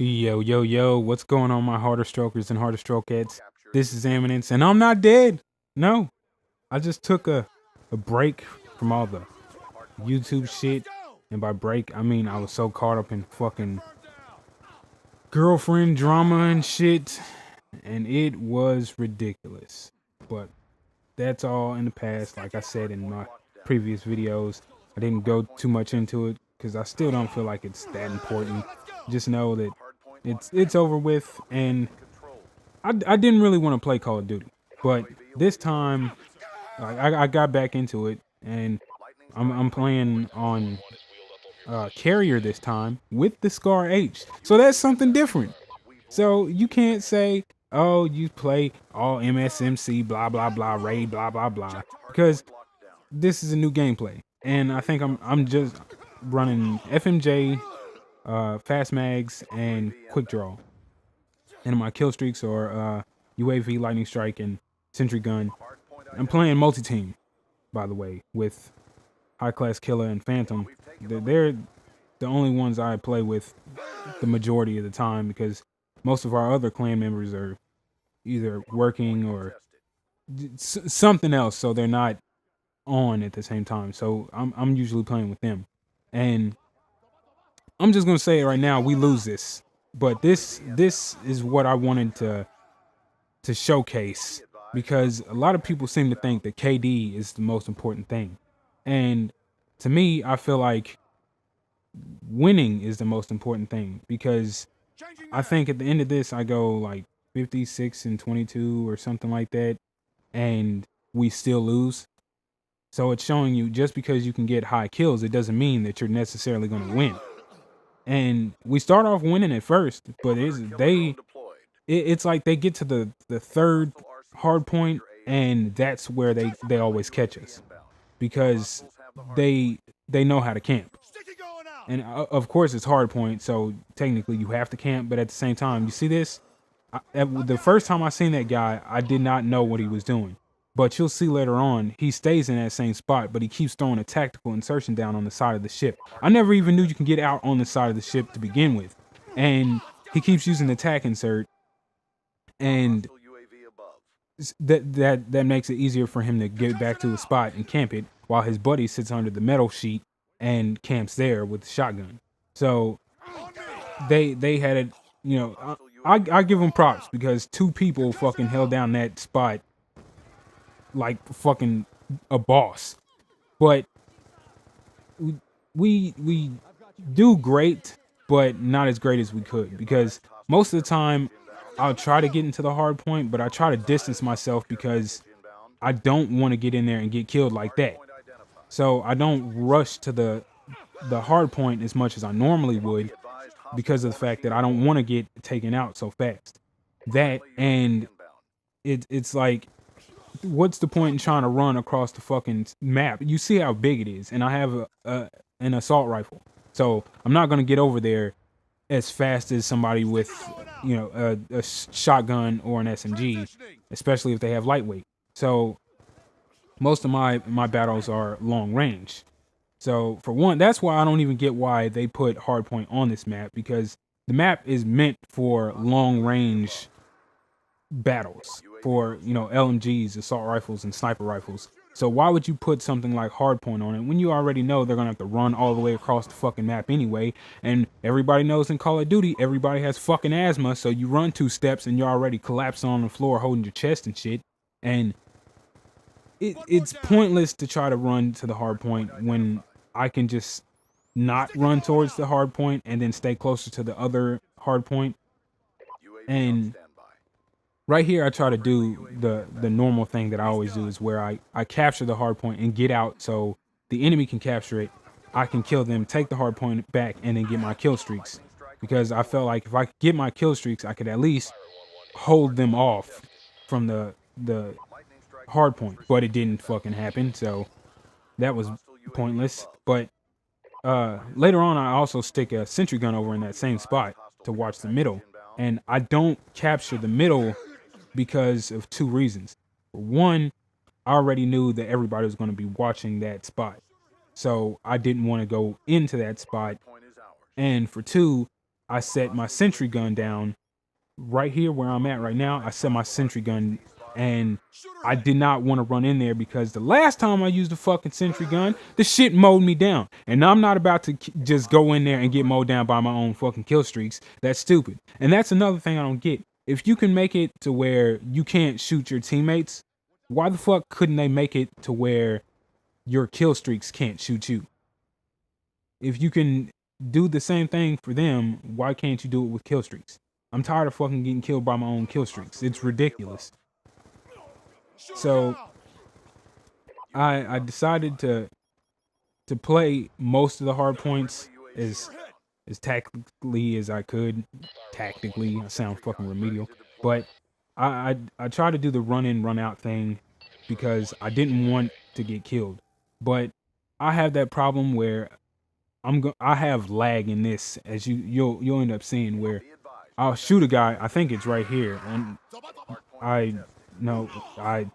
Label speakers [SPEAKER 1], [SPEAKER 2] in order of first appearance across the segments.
[SPEAKER 1] Yo, yo, yo, what's going on, my harder strokers and harder strokeheads? This is Eminence, and I'm not dead. No, I just took a break from all the YouTube shit. And by break, I mean I was so caught up in fucking girlfriend drama and shit, and it was ridiculous. But that's all in the past. Like I said in my previous videos, I didn't go too much into it because I still don't feel like it's that important. Just know that it's over with, and I didn't really want to play Call of Duty, but this time I got back into it, and I'm playing on Carrier this time with the Scar H. So that's something different. So you can't say, oh, you play all MSMC, blah blah blah, raid, blah blah blah, because this is a new gameplay, and I think I'm just running FMJ, fast mags, and quick draw, and my kill streaks are UAV, lightning strike, and sentry gun. I'm playing multi team, by the way, with high class killer and phantom. They're the only ones I play with the majority of the time because most of our other clan members are either working or something else, so they're not on at the same time. So I'm usually playing with them, and I'm just gonna say it right now: we lose this, but this is what I wanted to showcase, because a lot of people seem to think that KD is the most important thing, and to me, I feel like winning is the most important thing, because I think at the end of this, I go like 56 and 22 or something like that, and we still lose. So it's showing you just because you can get high kills, it doesn't mean that you're necessarily going to win. And we start off winning at first, but it's like they get to the third hard point, and that's where they always catch us, because they they know how to camp. And of course it's hard point, so technically you have to camp, but at the same time, you see this, the first time I seen that guy, I did not know what he was doing. But you'll see later on, he stays in that same spot, but he keeps throwing a tactical insertion down on the side of the ship. I never even knew you can get out on the side of the ship to begin with. And he keeps using the tac insert, and that makes it easier for him to get back to his spot and camp it, while his buddy sits under the metal sheet and camps there with the shotgun. So they had it, I give them props, because two people fucking held down that spot like fucking a boss. But we do great, but not as great as we could, because most of the time I'll try to get into the hard point, but I try to distance myself because I don't want to get in there and get killed like that. So I don't rush to the hard point as much as I normally would, because of the fact that I don't want to get taken out so fast. That, and it's like, what's the point in trying to run across the fucking map? You see how big it is, and I have an assault rifle, so I'm not gonna get over there as fast as somebody with, a shotgun or an SMG, especially if they have lightweight. So most of my battles are long range. So for one, that's why I don't even get why they put hardpoint on this map, because the map is meant for long range battles, for LMGs, assault rifles, and sniper rifles. So why would you put something like hardpoint on it when you already know they're gonna have to run all the way across the fucking map anyway? And everybody knows in Call of Duty, everybody has fucking asthma, so you run 2 steps and you're already collapsing on the floor holding your chest and shit. And it's pointless to try to run to the hard point when I can just not run towards the hard point and then stay closer to the other hard point. And right here, I try to do the normal thing that I always do, is where I capture the hard point and get out so the enemy can capture it. I can kill them, take the hard point back, and then get my kill streaks. Because I felt like if I could get my kill streaks, I could at least hold them off from the hard point. But it didn't fucking happen, so that was pointless. But later on, I also stick a sentry gun over in that same spot to watch the middle. And I don't capture the middle because of 2 reasons. For one, I already knew that everybody was going to be watching that spot, so I didn't want to go into that spot. And for 2, I set my sentry gun down right here where I'm at right now. I set my sentry gun, and I did not want to run in there because the last time I used the fucking sentry gun, the shit mowed me down. And I'm not about to just go in there and get mowed down by my own fucking kill streaks. That's stupid. And that's another thing I don't get. If you can make it to where you can't shoot your teammates, why the fuck couldn't they make it to where your kill streaks can't shoot you? If you can do the same thing for them, why can't you do it with kill streaks? I'm tired of fucking getting killed by my own kill streaks. It's ridiculous. So I decided to play most of the hard points as tactically as I could. Tactically, I sound fucking remedial, but I tried to do the run in, run out thing because I didn't want to get killed. But I have that problem where I have lag in this, as you'll end up seeing, where I'll shoot a guy. I think it's right here, and I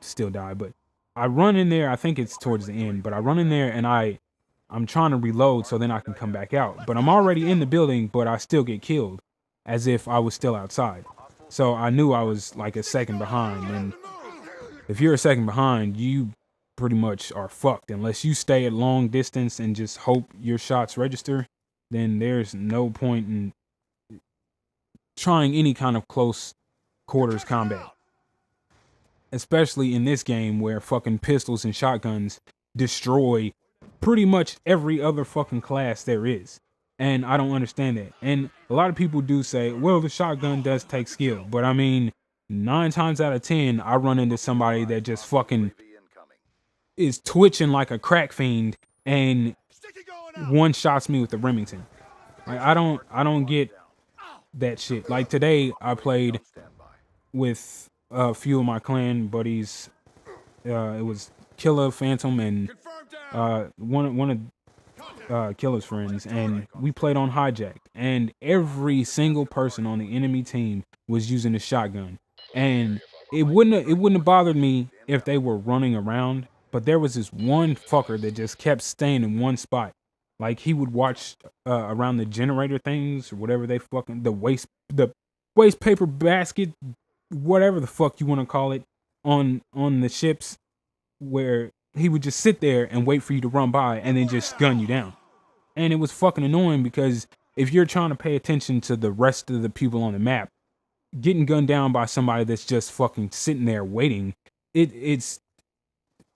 [SPEAKER 1] still die, but I run in there. I think it's towards the end, but I run in there and I'm trying to reload so then I can come back out. But I'm already in the building, but I still get killed as if I was still outside. So I knew I was like a second behind, and if you're a second behind, you pretty much are fucked. Unless you stay at long distance and just hope your shots register, then there's no point in trying any kind of close quarters combat. Especially in this game where fucking pistols and shotguns destroy pretty much every other fucking class there is. And I don't understand that. And a lot of people do say, well, the shotgun does take skill. But I mean, 9 times out of 10, I run into somebody that just fucking is twitching like a crack fiend and one shots me with the Remington. Like, I don't get that shit. Like today, I played with a few of my clan buddies. It was Killer, Phantom, and one of Killer's friends, and we played on Hijack. And every single person on the enemy team was using a shotgun, and it wouldn't have bothered me if they were running around. But there was this one fucker that just kept staying in one spot. Like he would watch around the generator things or whatever they fucking the waste paper basket, whatever the fuck you want to call it, on the ships, where he would just sit there and wait for you to run by and then just gun you down. And it was fucking annoying because if you're trying to pay attention to the rest of the people on the map, getting gunned down by somebody that's just fucking sitting there waiting, it's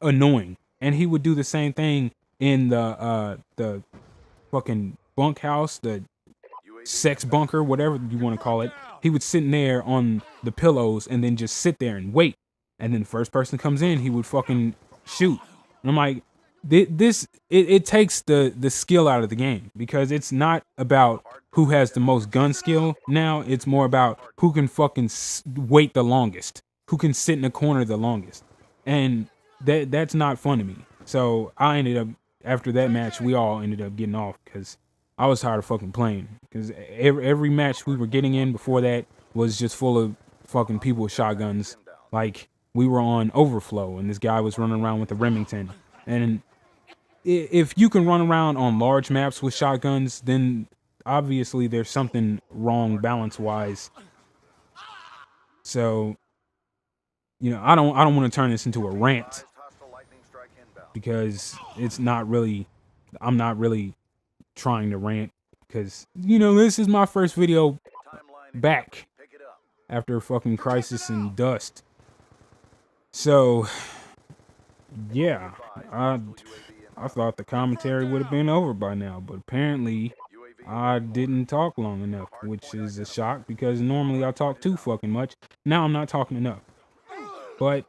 [SPEAKER 1] annoying. And he would do the same thing in the fucking bunkhouse, the sex bunker, whatever you want to call it. He would sit in there on the pillows and then just sit there and wait. And then the first person comes in, he would fucking shoot. And I'm like, it takes the skill out of the game, because it's not about who has the most gun skill now. It's more about who can fucking wait the longest, who can sit in the corner the longest. And that's not fun to me. So I ended up, after that match, we all ended up getting off because I was tired of fucking playing. Because every match we were getting in before that was just full of fucking people with shotguns. Like, we were on Overflow, and this guy was running around with a Remington. And if you can run around on large maps with shotguns, then obviously there's something wrong balance-wise. So, you know, I don't want to turn this into a rant, because it's not really, I'm not really trying to rant, because, you know, this is my first video back after fucking Crisis and Dust. So, yeah, I thought the commentary would have been over by now, but apparently I didn't talk long enough, which is a shock, because normally I talk too fucking much. Now I'm not talking enough. But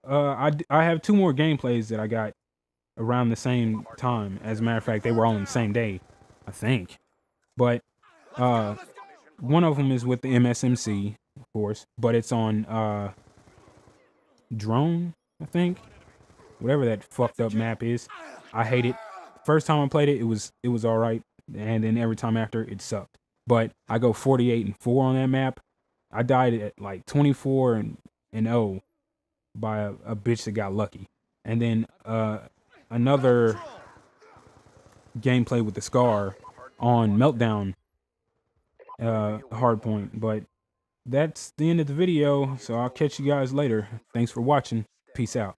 [SPEAKER 1] I have 2 more gameplays that I got around the same time. As a matter of fact, they were all on the same day, I think. But one of them is with the MSMC, of course, but it's on Drone, I think. Whatever that fucked up map is. I hate it. First time I played it, it was all right, and then every time after, it sucked. But I go 48-4 on that map. I died at like 24-0 by a bitch that got lucky. And then another gameplay with the Scar on Meltdown. hard point. But that's the end of the video, so I'll catch you guys later. Thanks for watching. Peace out.